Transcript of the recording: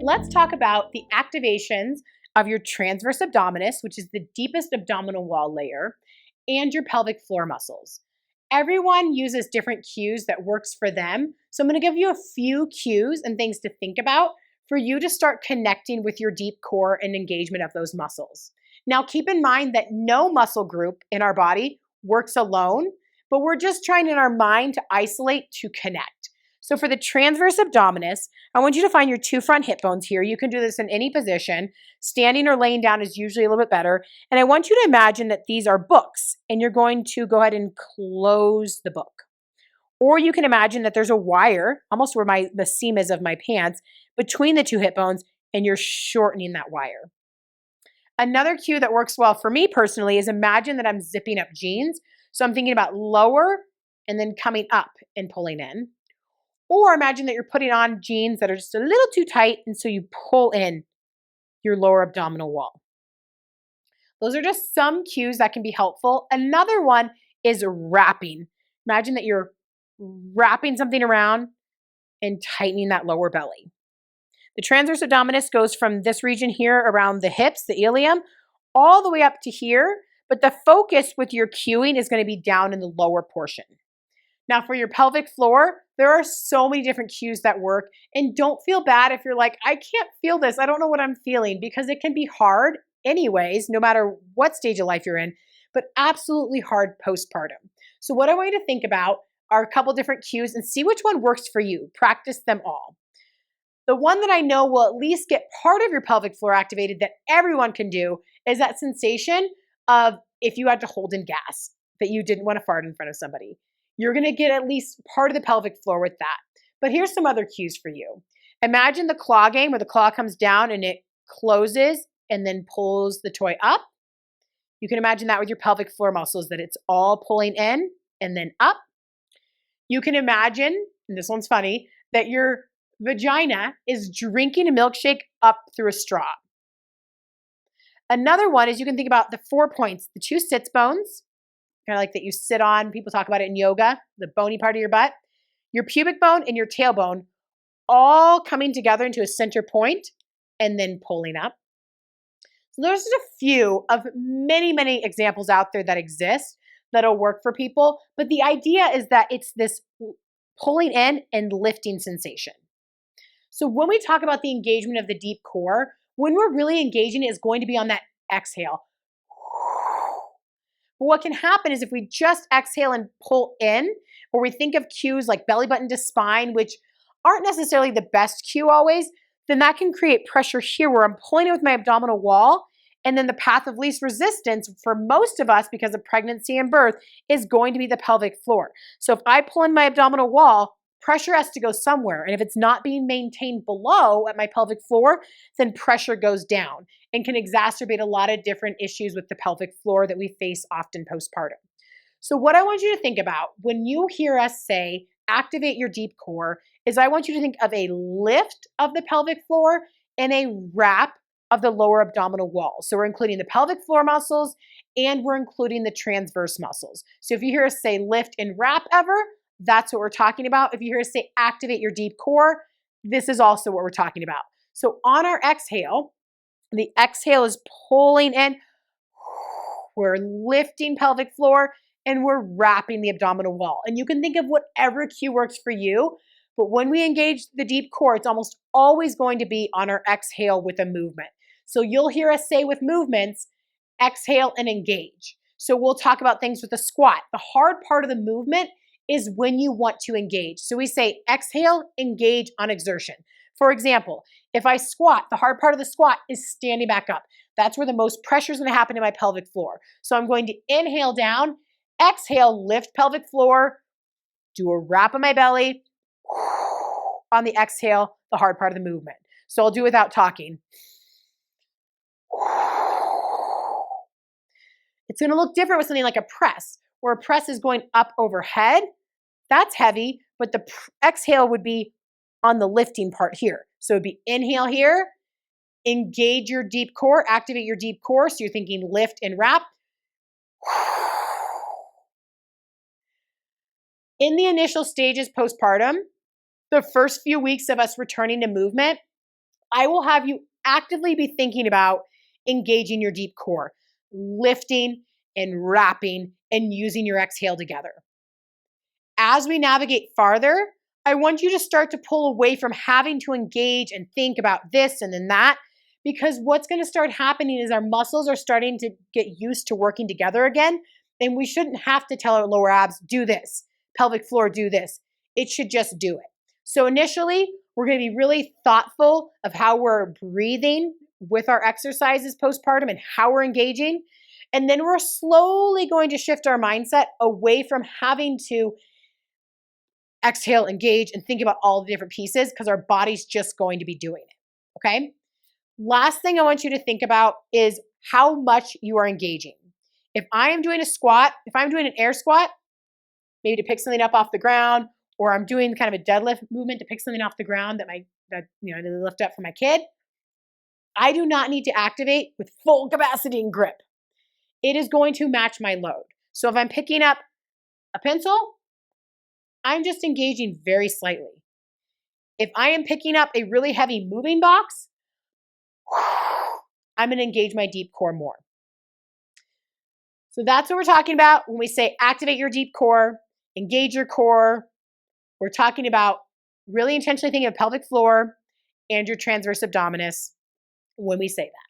let's talk about the activations of your transverse abdominis, which is the deepest abdominal wall layer, and your pelvic floor muscles. Everyone uses different cues that works for them. So I'm going to give you a few cues and things to think about for you to start connecting with your deep core and engagement of those muscles. Now, keep in mind that no muscle group in our body works alone, but we're just trying in our mind to isolate to connect. So for the transverse abdominis, I want you to find your two front hip bones here. You can do this in any position. Standing or laying down is usually a little bit better. And I want you to imagine that these are books, and you're going to go ahead and close the book. Or you can imagine that there's a wire, almost where the seam is of my pants, between the two hip bones, and you're shortening that wire. Another cue that works well for me personally is imagine that I'm zipping up jeans. So I'm thinking about lower and then coming up and pulling in. Or imagine that you're putting on jeans that are just a little too tight, and so you pull in your lower abdominal wall. Those are just some cues that can be helpful. Another one is wrapping. Imagine that you're wrapping something around and tightening that lower belly. The transverse abdominis goes from this region here around the hips, the ilium, all the way up to here, but the focus with your cueing is going to be down in the lower portion. Now for your pelvic floor, there are so many different cues that work, and don't feel bad if you're like, I can't feel this. I don't know what I'm feeling, because it can be hard anyways, no matter what stage of life you're in, but absolutely hard postpartum. So what I want you to think about are a couple different cues and see which one works for you. Practice them all. The one that I know will at least get part of your pelvic floor activated that everyone can do is that sensation of if you had to hold in gas, that you didn't want to fart in front of somebody. You're going to get at least part of the pelvic floor with that. But here's some other cues for you. Imagine the claw game where the claw comes down and it closes and then pulls the toy up. You can imagine that with your pelvic floor muscles, that it's all pulling in and then up. You can imagine, and this one's funny, that your vagina is drinking a milkshake up through a straw. Another one is you can think about the 4 points, the two sits bones, kind of like that you sit on. People talk about it in yoga, the bony part of your butt, your pubic bone and your tailbone, all coming together into a center point and then pulling up. So there's just a few of many, many examples out there that exist that'll work for people. But the idea is that it's this pulling in and lifting sensation. So when we talk about the engagement of the deep core, when we're really engaging, it is going to be on that exhale. But what can happen is if we just exhale and pull in, or we think of cues like belly button to spine, which aren't necessarily the best cue always, then that can create pressure here where I'm pulling it with my abdominal wall, and then the path of least resistance for most of us because of pregnancy and birth is going to be the pelvic floor. So if I pull in my abdominal wall, pressure has to go somewhere. And if it's not being maintained below at my pelvic floor, then pressure goes down and can exacerbate a lot of different issues with the pelvic floor that we face often postpartum. So what I want you to think about when you hear us say, activate your deep core, is I want you to think of a lift of the pelvic floor and a wrap of the lower abdominal wall. So we're including the pelvic floor muscles and we're including the transverse muscles. So if you hear us say lift and wrap ever, that's what we're talking about. If you hear us say activate your deep core, this is also what we're talking about. So on our exhale, the exhale is pulling in, we're lifting pelvic floor, and we're wrapping the abdominal wall. And you can think of whatever cue works for you, but when we engage the deep core, it's almost always going to be on our exhale with a movement. So you'll hear us say with movements, exhale and engage. So we'll talk about things with a squat. The hard part of the movement is when you want to engage. So we say exhale, engage on exertion. For example, if I squat, the hard part of the squat is standing back up. That's where the most pressure is going to happen in my pelvic floor. So I'm going to inhale down, exhale, lift pelvic floor, do a wrap on my belly. On the exhale, the hard part of the movement. So I'll do it without talking. It's going to look different with something like a press, where a press is going up overhead. That's heavy, but the exhale would be on the lifting part here. So it'd be inhale here, engage your deep core, activate your deep core. So you're thinking lift and wrap. In the initial stages postpartum, the first few weeks of us returning to movement, I will have you actively be thinking about engaging your deep core, lifting and wrapping and using your exhale together. As we navigate farther, I want you to start to pull away from having to engage and think about this and then that, because what's going to start happening is our muscles are starting to get used to working together again. And we shouldn't have to tell our lower abs, do this, pelvic floor, do this. It should just do it. So initially, we're going to be really thoughtful of how we're breathing with our exercises postpartum and how we're engaging. And then we're slowly going to shift our mindset away from having to exhale, engage, and think about all the different pieces because our body's just going to be doing it. Okay? Last thing I want you to think about is how much you are engaging. If I am doing a squat, if I'm doing an air squat, maybe to pick something up off the ground, or I'm doing kind of a deadlift movement to pick something off the ground that to lift up for my kid, I do not need to activate with full capacity and grip. It is going to match my load. So if I'm picking up a pencil, I'm just engaging very slightly. If I am picking up a really heavy moving box, I'm going to engage my deep core more. So that's what we're talking about when we say activate your deep core, engage your core. We're talking about really intentionally thinking of pelvic floor and your transverse abdominis when we say that.